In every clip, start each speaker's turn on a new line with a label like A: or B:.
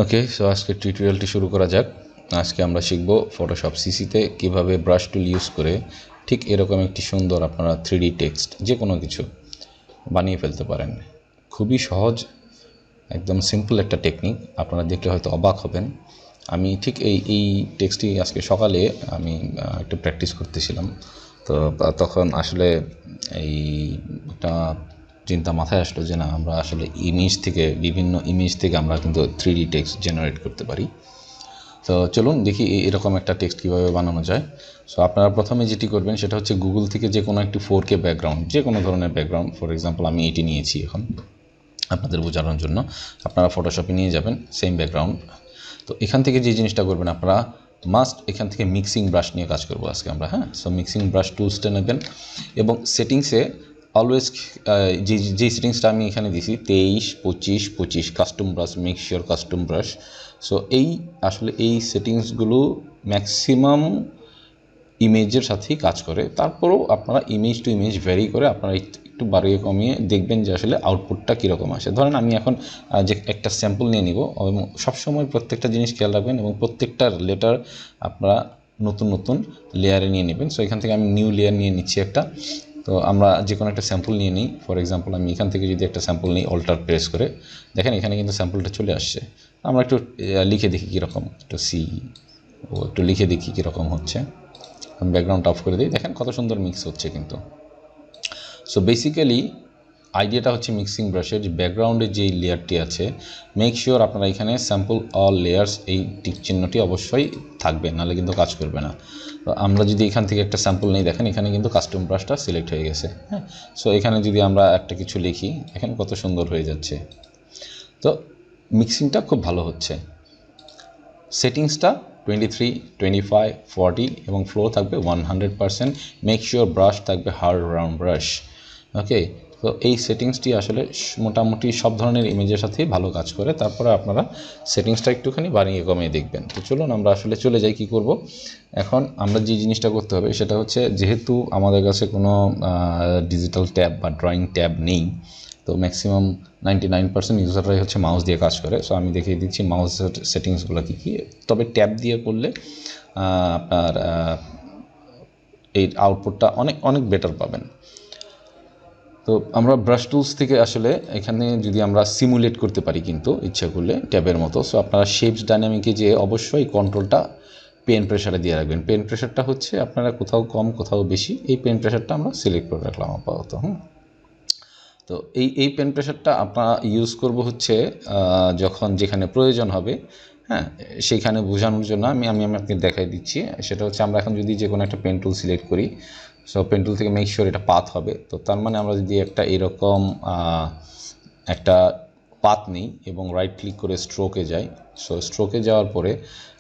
A: ওকে, so আজকে টিউটোরিয়ালটি শুরু করা যাক। আজকে আমরা শিখব ফটোশপ সিসিতে কিভাবে ব্রাশ টুল ইউজ করে ঠিক এরকম একটি সুন্দর আপনারা 3D টেক্সট যে কোনো কিছু বানিয়ে ফেলতে পারেন। খুবই সহজ, একদম সিম্পল একটা টেকনিক। আপনারা দেখলে হয়তো অবাক হবেন। আমি ঠিক এই টেক্সটটি আজকে সকালে আমি একটু প্র্যাকটিস করতেছিলাম, তো তখন আসলে এই একটা চিন্তা মাথায় আসলো যে না, আমরা আসলে বিভিন্ন ইমেজ থেকে আমরা কিন্তু 3D টেক্সট জেনারেট করতে পারি। তো চলুন দেখি এরকম একটা টেক্সট কীভাবে বানানো যায়। সো আপনারা প্রথমে যেটি করবেন সেটা হচ্ছে গুগল থেকে যে কোনো একটি 4K ব্যাকগ্রাউন্ড, যে কোনো ধরনের ব্যাকগ্রাউন্ড, ফর এক্সাম্পল আমি এটি নিয়েছি এখন আপনাদের বোঝানোর জন্য। আপনারা ফটোশপে নিয়ে যাবেন সেম ব্যাকগ্রাউন্ড। তো এখান থেকে যে জিনিসটা করবেন আপনারা মাস্ট, এখান থেকে মিক্সিং ব্রাশ নিয়ে কাজ করবো আজকে আমরা। হ্যাঁ, সো মিক্সিং ব্রাশ টুলসটা নেবেন এবং সেটিংসে অলওয়েজ যে সেটিংসটা আমি এখানে দিছি 23, 25, 25 custom brush, make sure custom brush. So আসলে এই সেটিংসগুলো ম্যাক্সিমাম ইমেজের সাথেই কাজ করে। তারপরেও আপনারা ইমেজ টু ইমেজ ভ্যারি করে আপনারা একটু বাড়িয়ে কমিয়ে দেখবেন যে আসলে আউটপুটটা কীরকম আসে। ধরেন আমি এখন যে একটা স্যাম্পল নিয়ে নিব, এবং সবসময় প্রত্যেকটা জিনিস খেয়াল রাখবেন এবং প্রত্যেকটা লেটার আপনারা নতুন নতুন লেয়ারে নিয়ে নেবেন। সো এখান থেকে আমি নিউ লেয়ার নিয়ে নিচ্ছি একটা। তো আমরা যে কোনো একটা স্যাম্পল নিয়ে নিই। ফর এক্সাম্পল আমি এখান থেকে যদি একটা স্যাম্পল নিই, অল্টার প্রেস করে দেখেন এখানে কিন্তু স্যাম্পলটা চলে আসছে। আমরা একটু লিখে দেখি কীরকম, একটু লিখে দেখি কীরকম হচ্ছে। আমি ব্যাকগ্রাউন্ড অফ করে দিই, দেখেন কত সুন্দর মিক্স হচ্ছে কিন্তু। সো বেসিক্যালি আইডিয়াটা হচ্ছে মিক্সিং ব্রাশের যে ব্যাকগ্রাউন্ডের যেই লেয়ারটি আছে, মেক শিওর আপনারা এখানে স্যাম্পল অল লেয়ার্স এই টিক চিহ্নটি অবশ্যই থাকবে, নাহলে কিন্তু কাজ করবে না। তো আমরা যদি এখান থেকে একটা স্যাম্পল নেই, দেখেন এখানে কিন্তু কাস্টম ব্রাশটা সিলেক্ট হয়ে গেছে। হ্যাঁ, সো এখানে যদি আমরা একটা কিছু লিখি, এখানে কত সুন্দর হয়ে যাচ্ছে। তো মিক্সিংটা খুব ভালো হচ্ছে। সেটিংসটা 23, 25, 40 এবং ফ্লো থাকবে 100%। মেক শিওর ব্রাশ থাকবে হার্ড রাউন্ড ব্রাশ। ওকে, তো এই সেটিংসটি আসলে মোটামুটি সব ধরনের ইমেজের সাথেই ভালো কাজ করে। তারপরে আপনারা সেটিংসটা একটুখানি বাড়িয়ে কমিয়ে দেখবেন। তো চলুন আমরা আসলে চলে যাই কী করব। এখন আমরা যে জিনিসটা করতে হবে সেটা হচ্ছে, যেহেতু আমাদের কাছে কোনো ডিজিটাল ট্যাব বা ড্রয়িং ট্যাব নেই, তো ম্যাক্সিমাম 99% ইউজাররাই হচ্ছে মাউস দিয়ে কাজ করে। সো আমি দেখিয়ে দিচ্ছি মাউসের সেটিংসগুলো কী কী। তবে ট্যাব দিয়ে করলে আপনার এই আউটপুটটা অনেক অনেক বেটার পাবেন। তো আমরা ব্রাশ টুলস থেকে আসলে এখানে যদি আমরা সিমুলেট করতে পারি কিন্তু ইচ্ছা করলে ট্যাবের মতো। সো আপনারা শেপস ডাইনামিকে যে অবশ্যই কন্ট্রোলটা পেন প্রেশারে দিয়ে রাখবেন। পেন প্রেশারটা হচ্ছে আপনারা কোথাও কম কোথাও বেশি, এই পেন প্রেশারটা আমরা সিলেক্ট করে রাখলাম আপাতত। তো এই পেন প্রেশারটা আপনারা ইউজ করব হচ্ছে যখন যেখানে প্রয়োজন হবে। হ্যাঁ, সেইখানে বোঝানোর জন্য আমি আপনাকে দেখাই দিচ্ছি। সেটা হচ্ছে আমরা এখন যদি যে কোনো একটা পেন টুল সিলেক্ট করি, সো পেন টুল থেকে মেক শিওর এটা পাথ হবে। তো তার মানে আমরা যদি একটা এরকম একটা পাথ নিই এবং রাইট ক্লিক করে স্ট্রোকে যাই, সো স্ট্রোকে যাওয়ার পরে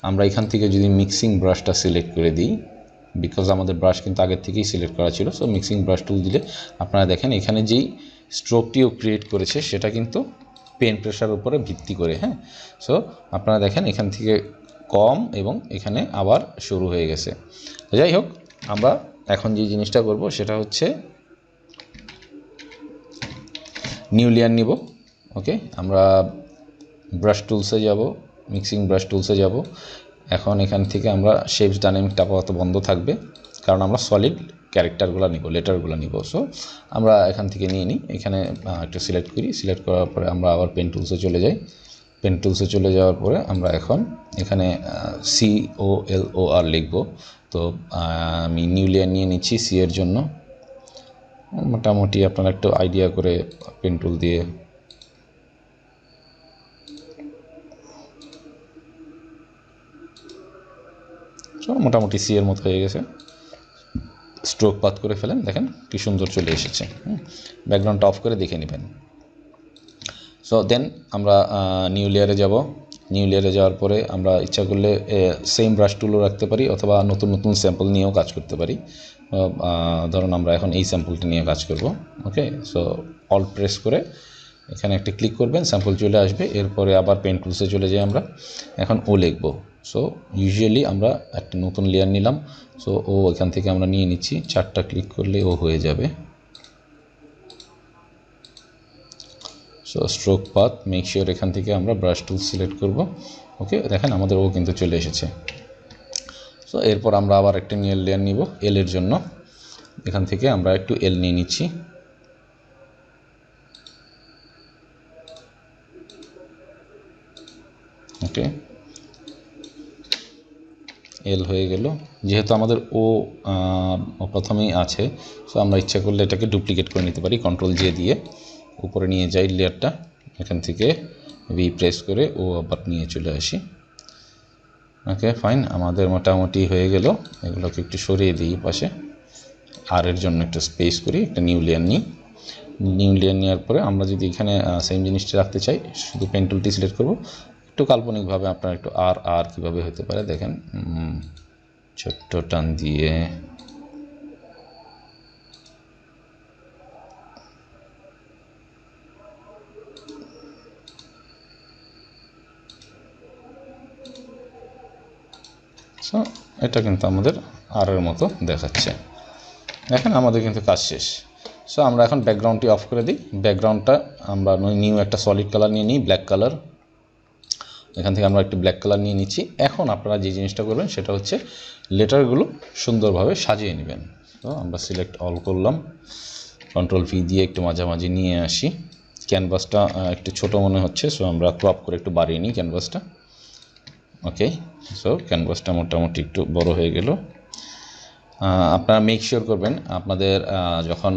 A: আমরা এখান থেকে যদি মিক্সিং ব্রাশটা সিলেক্ট করে দিই, বিকজ আমাদের ব্রাশ কিন্তু আগের থেকেই সিলেক্ট করা ছিল। সো মিক্সিং ব্রাশ টুল দিলে আপনারা দেখেন এখানে যেই স্ট্রোকটিও ক্রিয়েট করেছে সেটা কিন্তু পেন প্রেশার উপরে ভিত্তি করে। হ্যাঁ, সো আপনারা দেখেন এখান থেকে কম এবং এখানে আবার শুরু হয়ে গেছে। যাই হোক, আমরা এখন যে জিনিসটা করব সেটা হচ্ছে নিউ লেয়ার নিব। ওকে, আমরা ব্রাশ টুলসে যাব, মিক্সিং ব্রাশ টুলসে যাব। এখন এখান থেকে আমরা শেপস ডাইনামিকটা আপাতত বন্ধ থাকবে, কারণ আমরা সলিড ক্যারেক্টারগুলো নিব, লেটারগুলো নিব। সো আমরা এখান থেকে নিয়ে নিই, এখানে একটু সিলেক্ট করি। সিলেক্ট করার পরে আমরা আবার পেন টুলসে চলে যাই। পেন টুলসে চলে যাওয়ার পরে আমরা এখন এখানে COLOR লিখব। তো আমি নিউ লেয়ার নিয়ে নিচ্ছি সি এর জন্য। মোটামুটি আপনারা একটু আইডিয়া করে পেন টুল দিয়ে মোটামুটি সি এর মতো হয়ে গেছে। স্ট্রোক পাত করে ফেলেন, দেখেন কি সুন্দর চলে এসেছে। ব্যাকগ্রাউন্ডটা অফ করে দেখে নেবেন। সো দেন আমরা নিউ লেয়ারে যাব। নিউ লেয়ারে যাওয়ার পরে আমরা ইচ্ছা করলে সেম ব্রাশ টুলও রাখতে পারি, অথবা নতুন নতুন স্যাম্পল নিয়েও কাজ করতে পারি। ধরুন আমরা এখন এই স্যাম্পলটা নিয়ে কাজ করব। ওকে, সো অল্ট প্রেস করে এখানে একটা ক্লিক করবেন, স্যাম্পল চলে আসবে। এরপরে আবার পেন টুলসে চলে যাই, আমরা এখন ও লিখব। সো ইউজুয়ালি আমরা একটা নতুন লেয়ার নিলাম। সো এখান থেকে আমরা নিয়ে নিচ্ছি, 4টা ক্লিক করলে ও হয়ে যাবে। So stroke path, make sure এখান থেকে আমরা ব্রাশ টুল সিলেক্ট করব। ওকে, দেখেন আমাদের ও কিন্তু চলে এসেছে। সো এরপর আমরা আবার একটা নিউ লেয়ার নিব এল এর জন্য। এখান থেকে আমরা একটু এল নিয়ে নিচ্ছি। ওকে, এল হয়ে গেল। যেহেতু আমাদের ও প্রথমেই আছে, সো আমরা ইচ্ছা করলে এটাকে ডুপ্লিকেট করে নিতে পারি কন্ট্রোল জে দিয়ে। উপরে নিয়ে যাই লেয়ারটা, এখান থেকে ভি প্রেস করে ও আবার নিয়ে চলে আসি। ওকে ফাইন, আমাদের মোটামুটি হয়ে গেল। এগুলোকে একটু সরিয়ে দিই পাশে, আর এর জন্য একটু স্পেস করি, একটা নিউ লেয়ার নিই। নিউ লেয়ার নেওয়ার পরে আমরা যদি এখানে সেম জিনিসটা রাখতে চাই, শুধু পেন টুলটি সিলেক্ট করব। একটু কাল্পনিকভাবে আপনার একটু আর আর কীভাবে হতে পারে দেখেন, ছোট্ট টান দিয়ে সো এটা কিন্তু আমাদের আর এর মতো দেখাচ্ছে। দেখেন আমাদের কিন্তু কাজ শেষ। সো আমরা এখন ব্যাকগ্রাউন্ডটি অফ করে দিই। ব্যাকগ্রাউন্ডটা আমরা নিউ একটা সলিড কালার নিয়ে নিই, ব্ল্যাক কালার। এখান থেকে আমরা একটু ব্ল্যাক কালার নিয়ে নিচ্ছি। এখন আপনারা যে জিনিসটা করবেন সেটা হচ্ছে লেটারগুলো সুন্দরভাবে সাজিয়ে নেবেন। তো আমরা সিলেক্ট অল করলাম, কন্ট্রোল ভি দিয়ে একটু মাঝামাঝি নিয়ে আসি। ক্যানভাসটা একটু ছোট মনে হচ্ছে, সো আমরা ক্রপ করে একটু বাড়িয়ে নিই ক্যানভাসটা। ওকে, সো ক্যানভাসটা মোটামুটি একটু বড় হয়ে গেল। আপনারা মেক শিওর করবেন আপনাদের যখন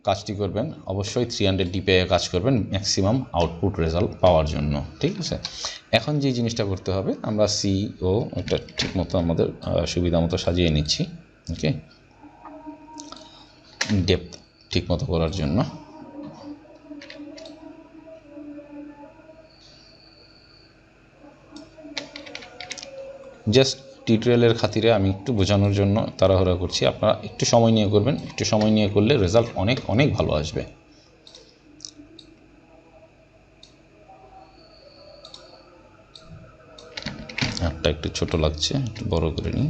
A: কাজটি করবেন অবশ্যই 300 dpi কাজ করবেন ম্যাক্সিমাম আউটপুট রেজাল্ট পাওয়ার জন্য, ঠিক আছে। এখন যে জিনিসটা করতে হবে, আমরা সি ও এটা ঠিকমতো আমাদের সুবিধা মতো সাজিয়ে নিচ্ছি। ওকে, ডেপথ ঠিকমতো করার জন্য জাস্ট টিউটোরিয়ালের খাতিরে আমি একটু বোঝানোর জন্য তাড়াহুড়া করছি। আপনারা একটু সময় নিয়ে করবেন, একটু সময় নিয়ে করলে রেজাল্ট অনেক অনেক ভালো আসবে। একটা একটু ছোট লাগছে, একটু বড় করে নিই।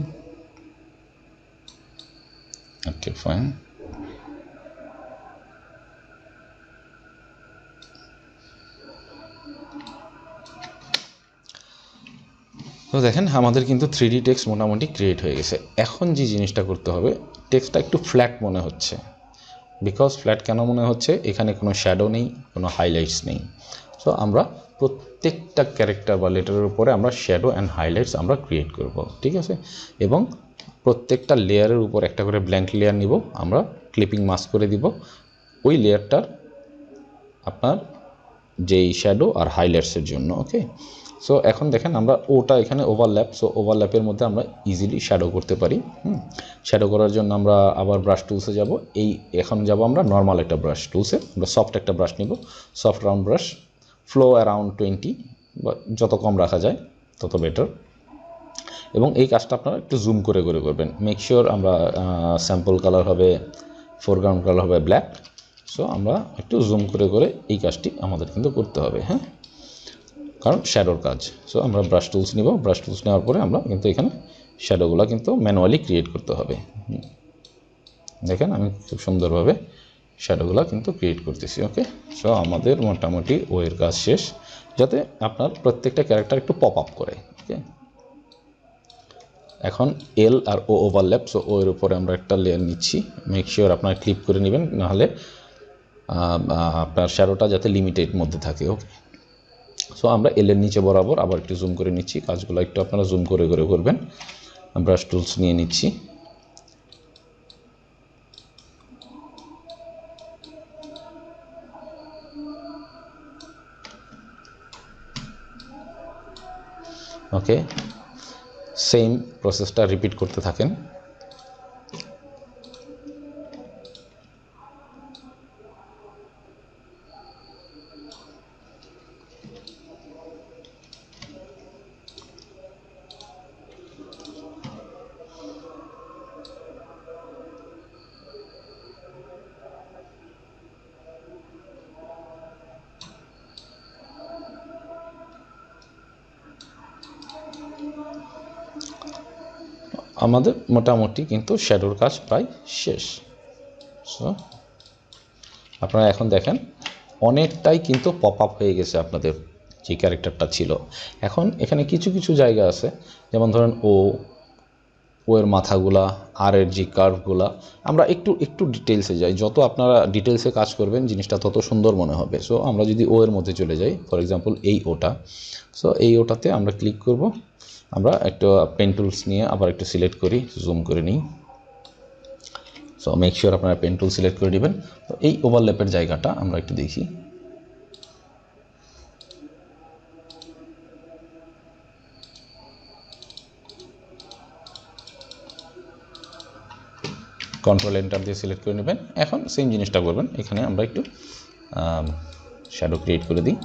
A: ওকে ফাইন, তো দেখেন আমাদের কিন্তু 3D টেক্সট মোটামুটি ক্রিয়েট হয়ে গেছে। এখন যে জিনিসটা করতে হবে, টেক্সটটা একটু ফ্ল্যাট মনে হচ্ছে। বিকজ ফ্ল্যাট কেন মনে হচ্ছে, এখানে কোনো শ্যাডো নেই, কোনো হাইলাইটস নেই। সো আমরা প্রত্যেকটা ক্যারেক্টার বা লেটারের উপরে আমরা শ্যাডো অ্যান্ড হাইলাইটস আমরা ক্রিয়েট করব, ঠিক আছে। এবং প্রত্যেকটা লেয়ারের উপর একটা করে ব্ল্যাঙ্ক লেয়ার নিব, আমরা ক্লিপিং মাস্ক করে দিব ওই লেয়ারটার আপনার যেই শ্যাডো আর হাইলাইটসের জন্য। ওকে, সো এখন দেখেন আমরা ওটা এখানে ওভারল্যাপ, সো ওভারল্যাপের মধ্যে আমরা ইজিলি শ্যাডো করতে পারি। শ্যাডো করার জন্য আমরা আবার ব্রাশ টুলসে যাব। এখন যাব আমরা নর্মাল একটা ব্রাশ টুলসে, আমরা সফট একটা ব্রাশ নিব, soft round brush, flow around 20 বা যত কম রাখা যায় তত বেটার। এবং এই কাজটা আপনারা একটু জুম করে করে করবেন। মেক শিওর আমরা স্যাম্পল কালার হবে, ফোরগ্রাউন্ড কালার হবে ব্ল্যাক। সো আমরা একটু জুম করে করে এই কাজটি আমাদের কিন্তু করতে হবে, হ্যাঁ, কারণ শ্যাডোর কাজ। সো আমরা ব্রাশ টুলস নিব, ব্রাশ টুলস নেওয়ার পরে আমরা কিন্তু এখানে শ্যাডোগুলো কিন্তু ম্যানুয়ালি ক্রিয়েট করতে হবে। দেখেন আমি খুব সুন্দরভাবে শ্যাডোগুলো কিন্তু ক্রিয়েট করতেছি। ওকে, সো আমাদের মোটামুটি ওয়ের কাজ শেষ, যাতে আপনার প্রত্যেকটা ক্যারেক্টার একটু পপ আপ করে। ওকে, এখন এল আর ও ওভারল্যাপ, সো ও এর উপরে আমরা একটা লেয়ার নিচ্ছি। মেক শিওর আপনার ক্লিপ করে নেবেন, নাহলে আপনার শ্যাডোটা যাতে লিমিটেড মধ্যে থাকে। ওকে, সো আমরা এলের নিচে বরাবর আবার একটু জুম করে নিচ্ছি। কাজগুলো একটু আপনারা জুম করে করে করবেন। ব্রাশ টুলস নিয়ে নিচ্ছি। ওকে, সেম প্রসেসটা রিপিট করতে থাকেন। আমাদের মোটামুটি কিন্তু শ্যাডোর কাজ প্রায় শেষ। সো আপনারা এখন দেখেন অনেকটাই কিন্তু পপ আপ হয়ে গেছে আপনাদের যে ক্যারেক্টারটা ছিল। এখন এখানে কিছু কিছু জায়গা আছে, যেমন ধরেন ও এর মাথাগুলা, আর এর যে কার্ভগুলা, আমরা একটু একটু ডিটেলসে যাই। যত আপনারা ডিটেলসে কাজ করবেন জিনিসটা তত সুন্দর মনে হবে। সো আমরা যদি ও এর মধ্যে চলে যাই, ফর এক্সাম্পল এই ওটা, সো এই ওটাতে আমরা ক্লিক করব। আমরা একটা পেন টুলস নিয়ে আবার একটু সিলেক্ট করি, জুম করে নিই। সো মেক শিওর আপনারা পেন টুল সিলেক্ট করে নেবেন। তো এই ওভারল্যাপের জায়গাটা আমরা একটু দেখি। কন্ট্রোল এন্টার দিয়ে সিলেক্ট করে নেবেন। এখন সেম জিনিসটা করবেন, এখানে আমরা একটু শ্যাডো ক্রিয়েট করে দিই।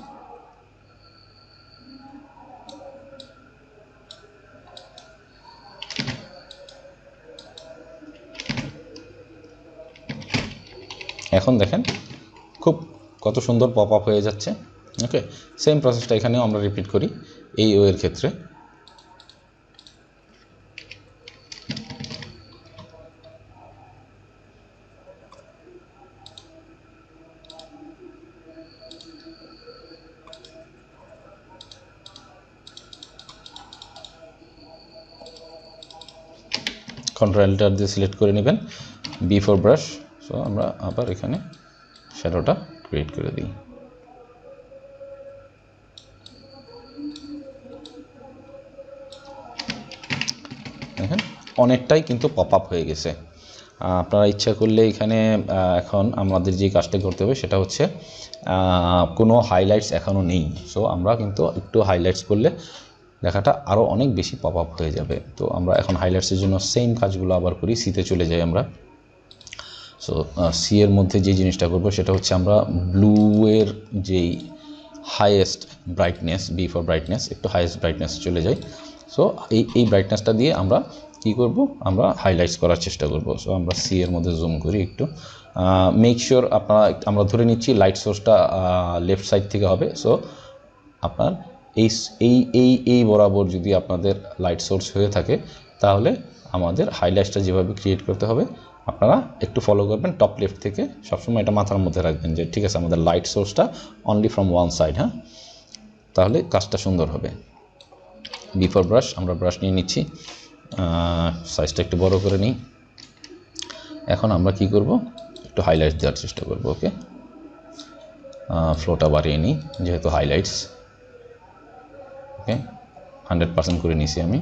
A: এখন দেখেন খুব কত সুন্দর পপ আপ হয়ে যাচ্ছে। ওকে, সেম প্রসেসটা এখানেও আমরা রিপিট করি এই ও এর ক্ষেত্রে। কন্ট্রোল এন্টার দিয়ে সিলেক্ট করে নেবেন, বি ফর ব্রাশ। সো আমরা আবার এখানে শ্যাডোটা ক্রিয়েট করে দিই। দেখেন অনেকটাই কিন্তু পপ আপ হয়ে গেছে। আপনারা ইচ্ছা করলে এখানে এখন আমাদের যে কাজটা করতে হবে সেটা হচ্ছে কোনো হাইলাইটস এখনও নেই। সো আমরা কিন্তু একটু হাইলাইটস করলে লেখাটা আরও অনেক বেশি পপ আপ হয়ে যাবে। তো আমরা এখন হাইলাইটসের জন্য সেম কাজগুলো আবার করি, সিতে চলে যাই আমরা। সো সি এর মধ্যে যে জিনিসটা করবো সেটা হচ্ছে আমরা ব্লু এর যেই highest brightness, B for brightness, একটু হাইয়েস্ট ব্রাইটনেস চলে যাই। সো এই ব্রাইটনেসটা দিয়ে আমরা কি করব, আমরা হাইলাইটস করার চেষ্টা করব। সো আমরা সি এর মধ্যে জুম করি একটু। মেক শিওর আমরা ধরে নিচ্ছি লাইট সোর্সটা লেফট সাইড থেকে হবে। সো আপনার এই এই এই এই বরাবর যদি আপনাদের লাইট সোর্স হয়ে থাকে তাহলে আমাদের হাইলাইটসটা যেভাবে ক্রিয়েট করতে হবে আপনারা একটু ফলো করবেন টপ লেফট থেকে। সবসময় এটা মাথার মধ্যে রাখবেন যে ঠিক আছে আমাদের লাইট সোর্সটা অনলি ফ্রম ওয়ান সাইড, হ্যাঁ, তাহলে কাজটা সুন্দর হবে। বিফোর ব্রাশ, আমরা ব্রাশ নিয়ে নিচ্ছি, সাইজটা একটু বড় করে নিই। এখন আমরা কি করব, একটু হাইলাইট দেওয়ার চেষ্টা করব। ওকে, ফ্লোটা বাড়িয়ে নিই যেহেতু হাইলাইটস। ওকে, 100% করে নিছি আমি।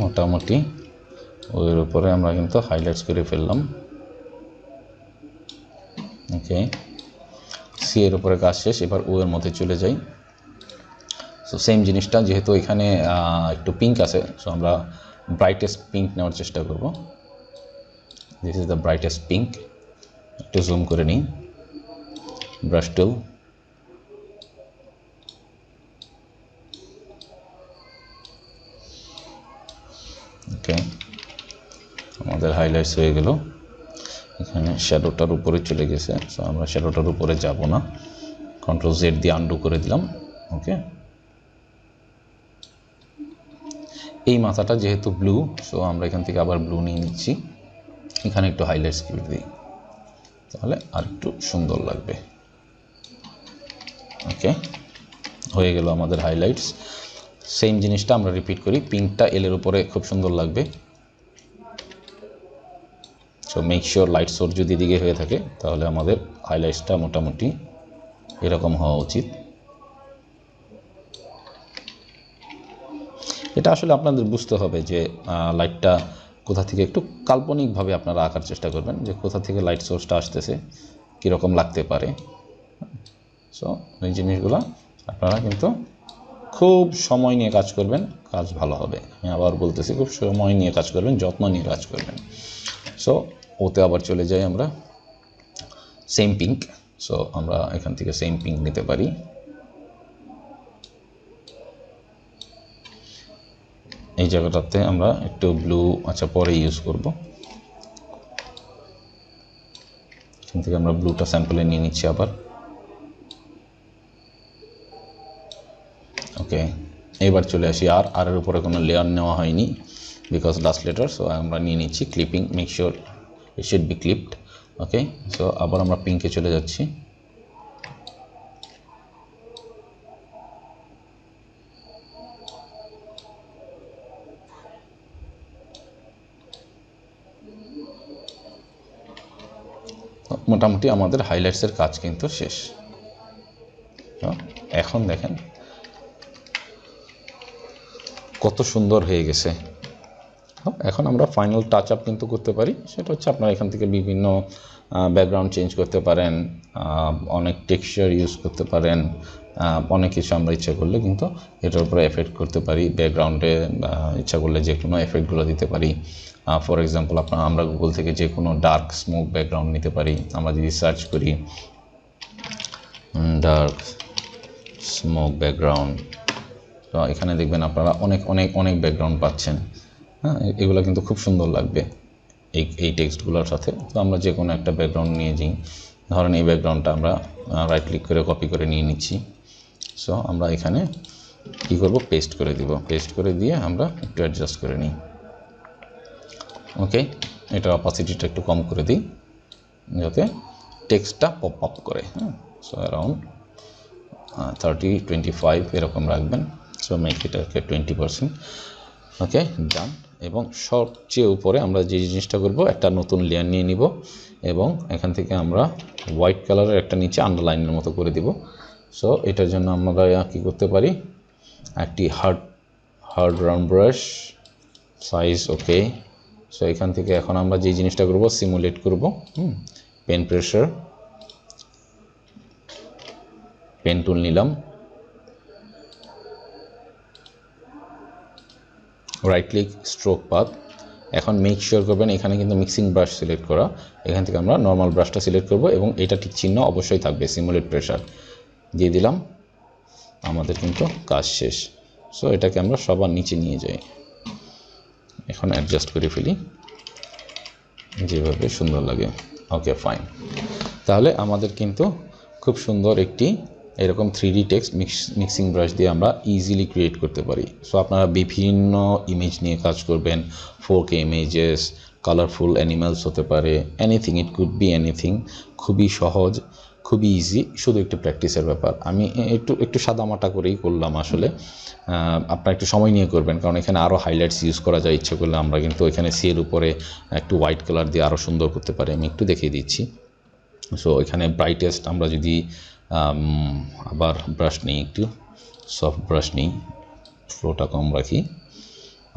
A: মোটামুটি ওর উপরে আমরা কিন্তু হাইলাইটস করে ফেললাম। ওকে, সি এর উপরে কাজ শেষ, এবার ও এর মধ্যে চলে যাই। সো সেম জিনিসটা, যেহেতু এখানে একটু পিঙ্ক আছে, সো আমরা ব্রাইটেস্ট পিঙ্ক নেওয়ার চেষ্টা করব। This is the brightest pink. একটু জুম করে নিই, ব্রাশ টুল। ওকে, আমাদের হাইলাইটস হয়ে গেল। এখানে শ্যাডোটার উপরে চলে গেছে, সো আমরা শ্যাডোটার উপরে যাব না, কন্ট্রোল জেড দিয়ে আনডু করে দিলাম। ওকে, এই মাথাটা যেহেতু ব্লু, সো আমরা এখান থেকে আবার ব্লু নিয়ে নিচ্ছি, এখানে একটু হাইলাইটস করে দিই, তাহলে আর একটু সুন্দর লাগবে। ওকে, হয়ে গেল আমাদের হাইলাইটস। সেম জিনিসটা আমরা রিপিট করি, পিঙ্কটা এলের উপরে খুব সুন্দর লাগবে। So make sure light source যদি দিকে হয়ে থাকে তাহলে আমাদের হাইলাইটসটা মোটামুটি এরকম হওয়া উচিত। এটা আসলে আপনাদের বুঝতে হবে যে লাইটটা কোথা থেকে, একটু কাল্পনিকভাবে আপনারা আঁকার চেষ্টা করবেন যে কোথা থেকে লাইট সোর্সটা আসতেছে, কীরকম লাগতে পারে। সো এই জিনিসগুলো আপনারা কিন্তু খুব সময় নিয়ে কাজ করবেন, কাজ ভালো হবে। আমি আবার বলতেছি, খুব সময় নিয়ে কাজ করবেন, যত্ন নিয়ে কাজ করবেন। সো ওতে আবার চলে যাই আমরা, সেম পিঙ্ক। সো আমরা এখান থেকে সেম পিঙ্ক নিতে পারি। এই জায়গাটাতে আমরা একটু ব্লু পরে ইউজ করব। এখান থেকে আমরা ব্লুটা স্যাম্পলে নিয়ে নিচ্ছি আবার। ওকে, এবার চলে আসি আর এর উপরে কোনো লেয়ার নেওয়া হয়নি বিকজ লাস্ট লেটার। সো আমরা নিয়ে নিচ্ছি clipping, make sure it should be clipped. Okay, so আবার আমরা পিঙ্কে চলে যাচ্ছি। মোটামুটি আমাদের হাইলাইটসের কাজ কিন্তু শেষ। এখন দেখেন কত সুন্দর হয়ে গেছে। এখন আমরা ফাইনাল টাচ আপ কিন্তু করতে পারি, সেটা হচ্ছে আপনারা এখান থেকে বিভিন্ন ব্যাকগ্রাউন্ড চেঞ্জ করতে পারেন, অনেক টেক্সচার ইউজ করতে পারেন, অনেক কিছু আমরা ইচ্ছা করলে কিন্তু এটার উপরে এফেক্ট করতে পারি। ব্যাকগ্রাউন্ডে ইচ্ছা করলে যে কোনো এফেক্টগুলো দিতে পারি। ফর এক্সাম্পল আমরা গুগল থেকে যে কোনো ডার্ক স্মোক ব্যাকগ্রাউন্ড নিতে পারি। আমরা যদি সার্চ করি ডার্ক স্মোক ব্যাকগ্রাউন্ড, তো এখানে দেখবেন আপনারা অনেক অনেক অনেক ব্যাকগ্রাউন্ড পাচ্ছেন। হ্যাঁ, এগুলো কিন্তু খুব সুন্দর লাগবে এই টেক্সটগুলোর সাথে। তো আমরা যে কোনো একটা ব্যাকগ্রাউন্ড নিয়ে যাই, ধরেন এই ব্যাকগ্রাউন্ডটা আমরা রাইট ক্লিক করে কপি করে নিয়ে নিচ্ছি। সো আমরা এখানে কী করব, পেস্ট করে দিব। পেস্ট করে দিয়ে আমরা একটু অ্যাডজাস্ট করে নিই। ওকে, এটা অপাসিটিটা একটু কম করে দিই যাতে টেক্সটটা পপ আপ করে। হ্যাঁ, সো অ্যারাউন্ড 30-25 এরকম রাখবেন। সো মেক এটাকে 20%। ওকে, ডান। এবং সবচেয়ে উপরে আমরা যে জিনিসটা করব, একটা নতুন লেয়ার নিয়ে নিব এবং এখান থেকে আমরা হোয়াইট কালারের একটা নিচে আন্ডারলাইনের মতো করে দিব। সো এটার জন্য আমরা কী করতে পারি, একটি হার্ড রাউন্ড ব্রাশ সাইজ। ওকে, সো এখান থেকে এখন আমরা যে জিনিসটা করব, সিমুলেট করব। পেন প্রেসার, পেন টুল নিলাম, রাইট ক্লিক, স্ট্রোক পাথ। এখন মেক শিওর করবেন এখানে কিন্তু মিক্সিং ব্রাশ সিলেক্ট করা। এখান থেকে আমরা নর্মাল ব্রাশটা সিলেক্ট করব এবং এটা ঠিক চিহ্ন অবশ্যই থাকবে, সিমুলেট প্রেসার দিয়ে দিলাম। আমাদের কিন্তু কাজ শেষ। সো এটাকে আমরা সবার নিচে নিয়ে যাই, এখন অ্যাডজাস্ট করে ফেলি যেভাবে সুন্দর লাগে। ওকে, ফাইন। তাহলে আমাদের কিন্তু খুব সুন্দর একটি এরকম 3D টেক্সট মিক্সিং ব্রাশ দিয়ে আমরা ইজিলি ক্রিয়েট করতে পারি। সো আপনারা বিভিন্ন ইমেজ নিয়ে কাজ করবেন, 4K ইমেজেস, কালারফুল অ্যানিমালস হতে পারে, anything, it could be anything. খুবই সহজ, খুবই ইজি, শুধু একটু প্র্যাকটিসের ব্যাপার। আমি একটু সাদামাটা করেই করলাম আসলে। আপনারা একটু সময় নিয়ে করবেন, কারণ এখানে আরও হাইলাইটস ইউজ করা যায়। ইচ্ছে করলে আমরা কিন্তু এখানে সিয়ের উপরে একটু হোয়াইট কালার দিয়ে আরও সুন্দর করতে পারি। আমি একটু দেখিয়ে দিচ্ছি। সো এখানে ব্রাইটেস্ট আমরা যদি আবার ব্রাশ নিই, একটু সফট ব্রাশ নিই, ফ্লোটা কম রাখি।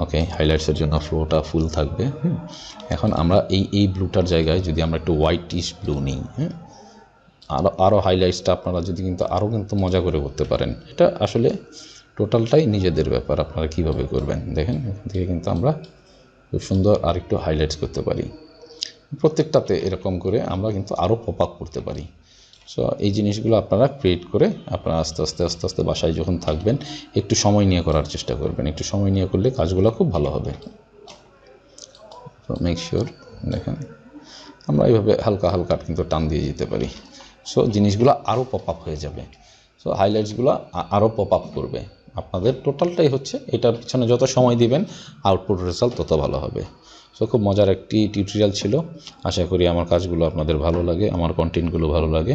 A: ওকে, হাইলাইটসের জন্য ফ্লোটা ফুল থাকবে। এখন আমরা এই ব্লুটার জায়গায় যদি আমরা একটু হোয়াইটিশ ব্লু নিই, আরও হাইলাইটসটা আপনারা যদি কিন্তু আরও কিন্তু মজা করে করতে পারেন। এটা আসলে টোটালটাই নিজেদের ব্যাপার, আপনারা কীভাবে করবেন। দেখেন এখান থেকে কিন্তু আমরা খুব সুন্দর আরেকটু হাইলাইটস করতে পারি। প্রত্যেকটাতে এরকম করে আমরা কিন্তু আরও পপ আপ করতে পারি। সো এই জিনিসগুলো আপনারা ক্রিয়েট করে আপনারা আস্তে আস্তে বাসায় যখন থাকবেন একটু সময় নিয়ে করার চেষ্টা করবেন। একটু সময় নিয়ে করলে কাজগুলো খুব ভালো হবে। সো মেক শিওর, দেখেন আমরা এইভাবে হালকা হালকা কিন্তু টান দিয়ে যেতে পারি। সো জিনিসগুলো আরও পপ আপ হয়ে যাবে। সো হাইলাইটসগুলো আরও পপ আপ করবে। আপনাদের টোটালটাই হচ্ছে এটার পিছনে যত সময় দিবেন আউটপুট রেজাল্ট তত ভালো হবে। সো খুব মজার একটি টিউটোরিয়াল ছিল। আশা করি আমার কাজগুলো আপনাদের ভালো লাগে, আমার কন্টেন্টগুলো ভালো লাগে।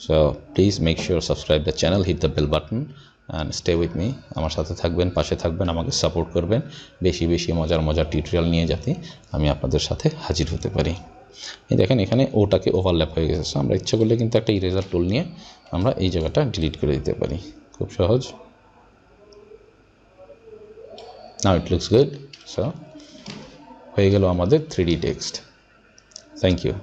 A: So please make sure subscribe the channel, hit the bell button and stay with me. আমার সাথে থাকবেন, পাশে থাকবেন, আমাকে সাপোর্ট করবেন বেশি বেশি মজার টিউটোরিয়াল নিয়ে, যাতে আমি আপনাদের সাথে হাজির হতে পারি। এই দেখেন এখানে ওটাকে ওভারল্যাপ হয়ে গেছে। সো আমরা ইচ্ছা করলে কিন্তু একটা ইরেজার টুল নিয়ে আমরা এই জায়গাটা ডিলিট করে দিতে পারি, খুব সহজ। নাও ইট লুকস গুড। সো হয়ে গেল আমাদের 3D টেক্সট। Thank you.